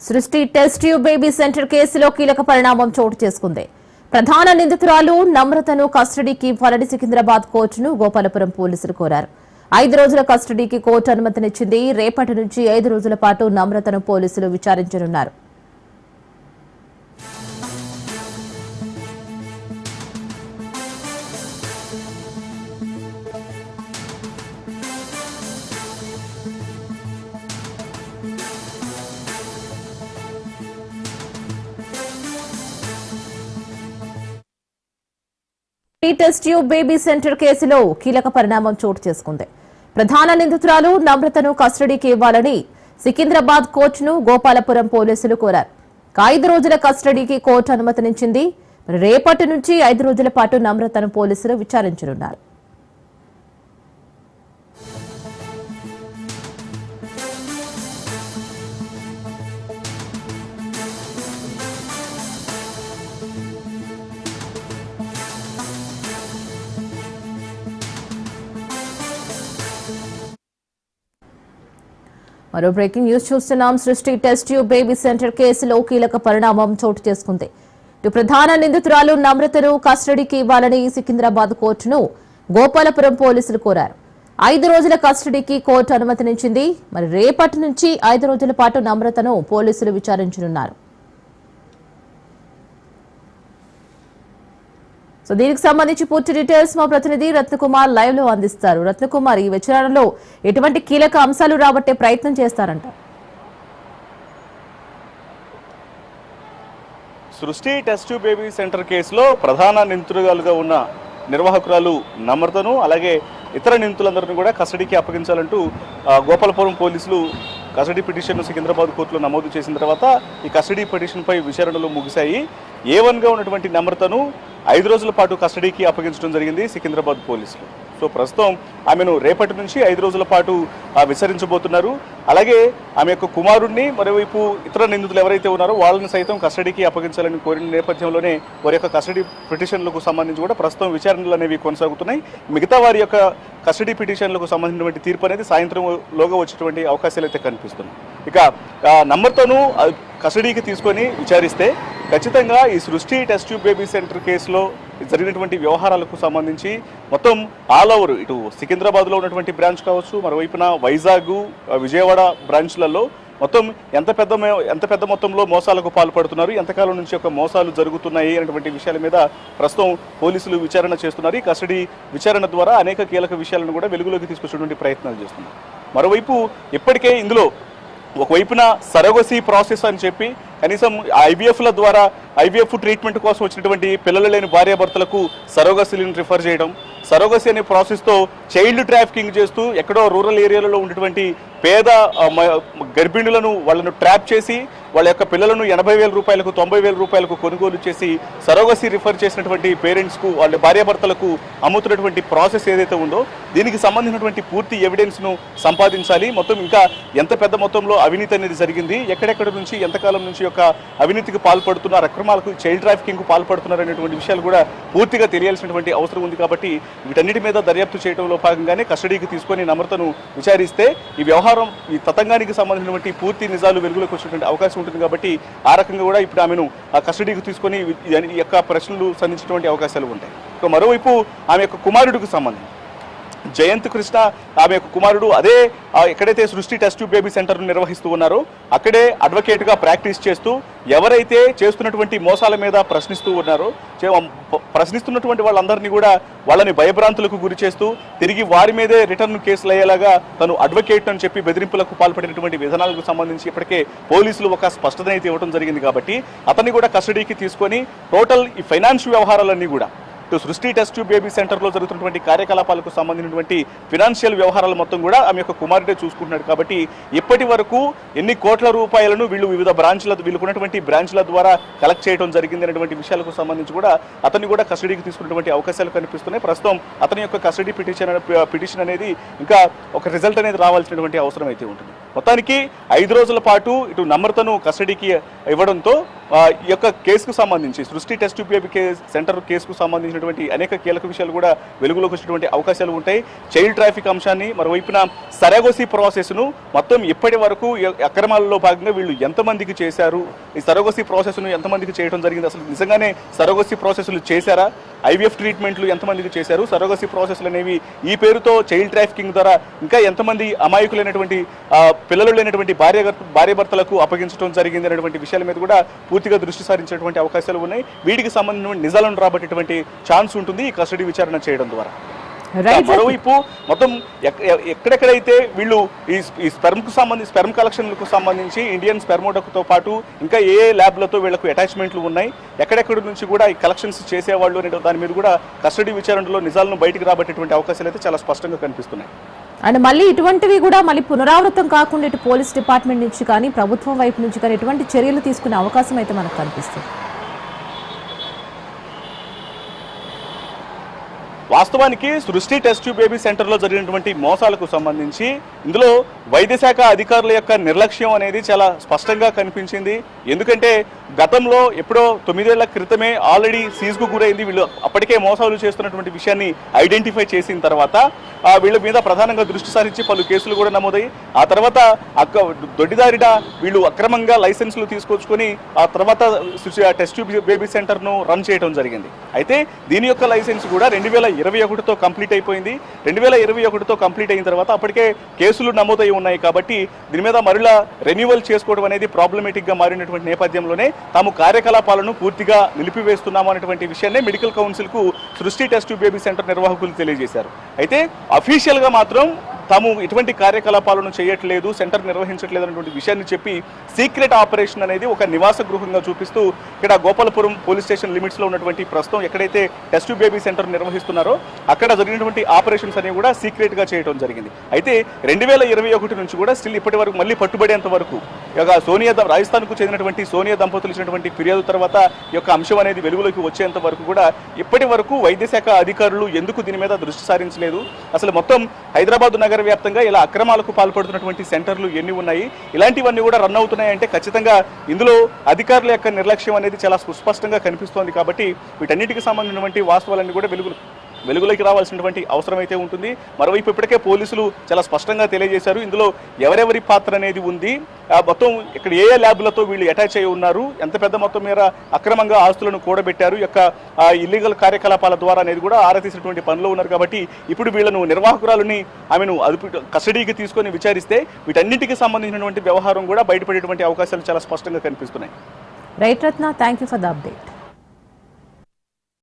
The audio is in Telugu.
సృష్టి టెస్ట్ ట్యూబ్ బేబీ సెంటర్ కేసులో కీలక పరిణామం చోటు చేసుకుంది. ప్రధాన నిందితురాలు నమ్రతను కస్టడీకి ఇవ్వాలని సికింద్రాబాద్ కోర్టును గోపాలపురం పోలీసులు కోరారు. 5 రోజుల కస్టడీకి కోర్టు అనుమతినిచ్చింది. రేపటి నుంచి 5 రోజుల పాటు నమ్రతను పోలీసులు విచారించనున్నారు. టెస్ట్ ట్యూబ్ బేబీ సెంటర్ కేసులో కీలక పరిణామం చోటు చేసుకుంది. ప్రధాన నిందితురాలు నమ్రతను కస్టడీకి ఇవ్వాలని సికింద్రాబాద్ కోర్టును గోపాలపురం పోలీసులు కోరారు. 5 రోజుల కస్టడీకి కోర్టు అనుమతినిచ్చింది. రేపటి నుంచి 5 రోజుల పాటు నమ్రతను పోలీసులు విచారించనున్నారు. మరో బ్రేకింగ్ న్యూస్ చూస్తున్నాం. సృష్టి టెస్ట్ ట్యూబ్ బేబీ సెంటర్ కేసులో కీలక పరిణామం చోటు చేసుకుంది. ఇటు ప్రధాన నిందితురాలు నమ్రతను కస్టడీకి ఇవ్వాలని సికింద్రాబాద్ కోర్టును గోపాలపురం పోలీసులు కోరారు. 5 రోజుల కస్టడీకి కోర్టు అనుమతినిచ్చింది. మరి రేపటి నుంచి 5 రోజుల పాటు నమ్రతను పోలీసులు విచారించనున్నారు. సో దీనికి సంబంధించి పూర్తి డీటెయిల్స్ మా ప్రతినిధి రత్నకుమార్ లైవ్ లో అందిస్తారు. రత్నకుమార్, ఈ విచారణలో ఎటువంటి కీలక అంశాలు రాబట్టే ప్రయత్నం చేస్తారంట? సృష్టి టెస్ట్ ట్యూబ్ బేబీ సెంటర్ కేసులో ప్రధాన నిందితురాలుగా ఉన్న నిర్వాహకురాలు నమ్రతను అలాగే ఇతర నిందితులందరినీ కూడా కస్టడీకి అప్పగించాలంటూ గోపాలపురం పోలీసులు కస్టడీ పిటిషన్ను సికింద్రాబాద్ కోర్టులో నమోదు చేసిన తర్వాత ఈ కస్టడీ పిటిషన్పై విచారణలు ముగిశాయి. A1గా ఉన్నటువంటి నమ్రతను 5 రోజుల పాటు కస్టడీకి అప్పగించడం జరిగింది సికింద్రాబాద్ పోలీసులు. సో ప్రస్తుతం ఆమెను రేపటి నుంచి 5 రోజుల పాటు విచారించబోతున్నారు. అలాగే ఆమె యొక్క కుమారుడిని, మరోవైపు ఇతర నిందితులు ఎవరైతే ఉన్నారో వాళ్ళని సైతం కస్టడీకి అప్పగించాలని కోరిన నేపథ్యంలోనే వారి యొక్క కస్టడీ పిటిషన్లకు సంబంధించి కూడా ప్రస్తుతం విచారణలు అనేవి కొనసాగుతున్నాయి. మిగతా వారి యొక్క కస్టడీ పిటిషన్లకు సంబంధించినటువంటి తీర్పు అనేది సాయంత్రంలోగా వచ్చేటువంటి అవకాశాలు అయితే కనిపిస్తున్నాయి. ఇక నమ్రతను కస్టడీకి తీసుకొని విచారిస్తే ఖచ్చితంగా ఈ సృష్టి టెస్ట్ ట్యూబ్ బేబీ సెంటర్ కేసులో జరిగినటువంటి వ్యవహారాలకు సంబంధించి మొత్తం ఆల్ ఓవర్ ఇటు సికింద్రాబాద్లో ఉన్నటువంటి బ్రాంచ్ కావచ్చు, మరోవైపున వైజాగ్, విజయవాడ బ్రాంచ్లలో మొత్తం ఎంత పెద్ద మొత్తంలో మోసాలకు పాల్పడుతున్నారు, ఎంతకాలం నుంచి ఒక మోసాలు జరుగుతున్నాయి అనేటువంటి విషయాల మీద ప్రస్తుతం పోలీసులు విచారణ చేస్తున్నారు. ఈ కస్టడీ విచారణ ద్వారా అనేక కీలక విషయాలను కూడా వెలుగులోకి తీసుకొచ్చేటువంటి ప్రయత్నాలు చేస్తున్నారు. మరోవైపు ఇప్పటికే ఇందులో ఒకవైపున సరోగసీ ప్రాసెస్ అని చెప్పి కనీసం IVFల ద్వారా IVF ట్రీట్మెంట్ కోసం వచ్చినటువంటి పిల్లలు లేని భార్యాభర్తలకు సరోగసీలను రిఫర్ చేయడం, సరోగసీ అనే ప్రాసెస్తో చైల్డ్ ట్రాఫికింగ్ చేస్తూ ఎక్కడో రూరల్ ఏరియాలలో ఉన్నటువంటి పేద గర్భిణులను వాళ్ళను ట్రాప్ చేసి వాళ్ళ యొక్క పిల్లలను 80,000 రూపాయలకు 90,000 రూపాయలకు కొనుగోలు చేసి సరోగసీ రిఫర్ చేసినటువంటి పేరెంట్స్కు వాళ్ళ భార్యాభర్తలకు అమ్ముతున్నటువంటి ప్రాసెస్ ఏదైతే ఉందో దీనికి సంబంధించినటువంటి పూర్తి ఎవిడెన్స్ను సంపాదించాలి. మొత్తం ఇంకా ఎంత పెద్ద మొత్తంలో అవినీతి అనేది జరిగింది, ఎక్కడెక్కడి నుంచి ఎంతకాలం నుంచి యొక్క అవినీతికి పాల్పడుతున్నారు, అక్రమాలకు చైల్డ్ ట్రాఫికింగ్కు పాల్పడుతున్నారు అనేటువంటి విషయాలు కూడా పూర్తిగా తెలియాల్సినటువంటి అవసరం ఉంది. కాబట్టి వీటన్నిటి మీద దర్యాప్తు చేయడంలో భాగంగానే కస్టడీకి తీసుకొని నమ్రతను విచారిస్తే ఈ వ్యవహారం ఈ తతంగానికి సంబంధించినటువంటి పూర్తి నిజాలు వెలుగులోకి వచ్చేటువంటి అవకాశం ఉంటుంది. కాబట్టి ఆ రకంగా కూడా ఇప్పుడు ఆమెను ఆ కస్టడీకి తీసుకొని ఈ యొక్క ప్రశ్నలు సంధించేటువంటి అవకాశాలు ఉంటాయి. మరోవైపు ఆమె యొక్క కుమారుడికి సంబంధించి జయంత్ కృష్ణ, ఆమె యొక్క కుమారుడు అదే ఎక్కడైతే సృష్టి టెస్ట్ ట్యూబ్ బేబీ సెంటర్ను నిర్వహిస్తూ ఉన్నారో అక్కడే అడ్వకేట్గా ప్రాక్టీస్ చేస్తూ ఎవరైతే చేస్తున్నటువంటి మోసాల మీద ప్రశ్నిస్తున్నటువంటి వాళ్ళందరినీ కూడా వాళ్ళని భయభ్రాంతులకు గురి చేస్తూ తిరిగి వారి మీదే రిటర్న్ కేసులు అయ్యేలాగా తను అడ్వకేట్ అని చెప్పి బెదిరింపులకు పాల్పడినటువంటి విధానాలకు సంబంధించి ఇప్పటికే పోలీసులు ఒక స్పష్టత అయితే ఇవ్వడం జరిగింది. కాబట్టి అతన్ని కూడా కస్టడీకి తీసుకొని టోటల్ ఈ ఫైనాన్షియల్ వ్యవహారాలన్నీ కూడా సృష్టి టెస్ట్ ట్యూబ్ బేబీ సెంటర్లో జరుగుతున్నటువంటి కార్యకలాపాలకు సంబంధించినటువంటి ఫినాన్షియల్ వ్యవహారాలు మొత్తం కూడా ఆమె యొక్క కుమారుడే చూసుకుంటున్నాడు. కాబట్టి ఇప్పటి వరకు ఎన్ని కోట్ల రూపాయలను వీళ్ళు వివిధ వీళ్ళకున్నటువంటి బ్రాంచ్ల ద్వారా కలెక్ట్ చేయడం జరిగింది అనేటువంటి విషయాలకు సంబంధించి కూడా అతన్ని కూడా కస్టడీకి తీసుకున్నటువంటి అవకాశాలు కనిపిస్తున్నాయి. ప్రస్తుతం అతని యొక్క కస్టడీ పిటిషన్ అనేది ఇంకా ఒక రిజల్ట్ అనేది రావాల్సినటువంటి అవసరం అయితే ఉంటుంది. మొత్తానికి 5 రోజుల పాటు ఇటు నమ్రతను కస్టడీకి ఇవ్వడంతో ఈ యొక్క కేసుకు సంబంధించి సృష్టి టెస్ట్ ట్యూబ్ బేబీ సెంటర్ కేసుకు సంబంధించినటువంటి అనేక కీలక విషయాలు కూడా వెలుగులోకి వచ్చేటువంటి అవకాశాలు ఉంటాయి. చైల్డ్ ట్రాఫిక్ అంశాన్ని, మరోవైపున సరగోసి ప్రాసెస్ను మొత్తం ఇప్పటి వరకు అక్రమాలలో భాగంగా వీళ్ళు ఎంతమందికి చేశారు, ఈ సరగోసి ప్రాసెస్ను ఎంతమందికి చేయడం జరిగింది, అసలు నిజంగానే సరగోసి ప్రాసెస్లు చేశారా, ఐవీఎఫ్ ట్రీట్మెంట్లు ఎంతమందికి చేశారు, సరగోసి ప్రాసెస్లు అనేవి ఈ పేరుతో చైల్డ్ ట్రాఫికింగ్ ద్వారా ఇంకా ఎంతమంది అమాయకులైనటువంటి పిల్లలు లేనటువంటి భార్యాభర్తలకు అప్పగించడం జరిగింది అనేటువంటి విషయాల మీద కూడా పూర్తిగా దృష్టి సారించేటువంటి అవకాశాలు ఉన్నాయి. వీటికి సంబంధించిన నిజాలను రాబట్టేటువంటి ఛాన్స్ ఉంటుంది ఈ కస్టడీ విచారణ చేయడం ద్వారా. మరోవైపు మొత్తం ఎక్కడెక్కడైతే వీళ్ళు ఈ స్పెర్మ్ కలెక్షన్లకు సంబంధించి ఇండియన్ స్పెర్మోడక్తో పాటు ఇంకా ఏ ల్యాబ్లతో వీళ్ళకు అటాచ్మెంట్లు ఉన్నాయి, ఎక్కడెక్కడి నుంచి కూడా ఈ కలెక్షన్స్ చేసేవాళ్ళు అనే దాని మీద కూడా కస్టడీ విచారణలో నిజాలను బయటికి రాబట్టేటువంటి అవకాశాలు అయితే చాలా స్పష్టంగా కనిపిస్తున్నాయి. అండ్ మళ్ళీ ఇటువంటివి కూడా మళ్ళీ పునరావృతం కాకుండా ఇటు పోలీస్ డిపార్ట్మెంట్ నుంచి కానీ ప్రభుత్వం వైపు నుంచి కానీ ఎటువంటి చర్యలు తీసుకునే అవకాశం అయితే మనకు కనిపిస్తుంది. వాస్తవానికి సృష్టి టెస్ట్ ట్యూబ్ బేబీ సెంటర్లో జరిగినటువంటి మోసాలకు సంబంధించి ఇందులో వైద్య శాఖ అధికారుల యొక్క నిర్లక్ష్యం అనేది చాలా స్పష్టంగా కనిపించింది. ఎందుకంటే గతంలో ఎప్పుడో 9 ఏళ్ల క్రితమే ఆల్రెడీ సీజ్కు గురైంది. వీళ్ళు అప్పటికే మోసాలు చేస్తున్నటువంటి విషయాన్ని ఐడెంటిఫై చేసిన తర్వాత వీళ్ళ మీద ప్రధానంగా దృష్టి సారించి పలు కేసులు కూడా నమోదయ్యి ఆ తర్వాత దొడ్డిదారిన వీళ్ళు అక్రమంగా లైసెన్సులు తీసుకొచ్చుకొని ఆ తర్వాత టెస్ట్ ట్యూబ్ బేబీ సెంటర్ను రన్ చేయడం జరిగింది. అయితే దీని యొక్క లైసెన్స్ కూడా 2021తో కంప్లీట్ అయిపోయింది. 2021తో కంప్లీట్ అయిన తర్వాత అప్పటికే కేసులు నమోదై ఉన్నాయి కాబట్టి దీని మీద మరలా రెన్యువల్ చేసుకోవడం అనేది ప్రాబ్లమేటిక్గా మారినటువంటి నేపథ్యంలోనే తాము కార్యకలాపాలను పూర్తిగా నిలిపివేస్తున్నాము అనేటువంటి విషయాన్ని మెడికల్ కౌన్సిల్కు సృష్టి టెస్ట్ ట్యూబ్ బేబీ సెంటర్ నిర్వాహకులు తెలియజేశారు. అయితే అఫీషియల్గా మాత్రం తాము ఎటువంటి కార్యకలాపాలను చేయట్లేదు, సెంటర్ నిర్వహించట్లేదు అనేటువంటి విషయాన్ని చెప్పి సీక్రెట్ ఆపరేషన్ అనేది ఒక నివాస గృహంగా చూపిస్తూ ఇక్కడ గోపాలపురం పోలీస్ స్టేషన్ లిమిట్స్లో ఉన్నటువంటి ప్రస్తుతం ఎక్కడైతే టెస్ట్ ట్యూబ్ బేబీ సెంటర్ నిర్వహిస్తున్నారో అక్కడ జరిగినటువంటి ఆపరేషన్స్ అనేవి కూడా సీక్రెట్గా చేయడం జరిగింది. అయితే 2021 నుంచి కూడా స్టిల్ ఇప్పటి వరకు మళ్ళీ పట్టుబడేంత వరకు రాజస్థాన్కు చెందినటువంటి సోనియా దంపతులు ఇచ్చినటువంటి ఫిర్యాదు తర్వాత ఈ యొక్క అంశం అనేది వెలుగులోకి వచ్చేంత వరకు కూడా ఇప్పటి వరకు వైద్య శాఖ అధికారులు ఎందుకు దీని మీద దృష్టి సారించలేదు, అసలు మొత్తం హైదరాబాద్ నగర వ్యాప్తంగా ఇలా అక్రమాలకు పాల్పడుతున్నటువంటి సెంటర్లు ఎన్ని ఉన్నాయి, ఇలాంటివన్నీ కూడా రన్ అవుతున్నాయంటే ఖచ్చితంగా ఇందులో అధికారుల యొక్క నిర్లక్ష్యం అనేది చాలా సుస్పష్టంగా కనిపిస్తోంది. కాబట్టి వీటన్నిటికి సంబంధించినటువంటి వాస్తవాలన్నీ కూడా వెలుగులోకి రావాల్సినటువంటి అవసరం అయితే ఉంటుంది. మరోవైపు ఇప్పటికే పోలీసులు చాలా స్పష్టంగా తెలియజేశారు ఇందులో ఎవరెవరి పాత్ర అనేది ఉంది, మొత్తం ఇక్కడ ఏ ల్యాబ్లతో వీళ్ళు అటాచ్ అయి ఉన్నారు, ఎంత పెద్ద మొత్తం మేర అక్రమంగా ఆస్తులను కూడబెట్టారు, యొక్క ఇల్లీగల్ కార్యకలాపాల ద్వారా అనేది కూడా ఆరాతీసినటువంటి పనిలో ఉన్నారు. కాబట్టి ఇప్పుడు వీళ్ళను నిర్వాహకురాలని ఆమెను కస్టడీకి తీసుకొని విచారిస్తే వీటన్నిటికీ సంబంధించినటువంటి వ్యవహారం కూడా బయటపడేటువంటి అవకాశాలు చాలా స్పష్టంగా కనిపిస్తున్నాయి. Right Ratna, thank you for the update.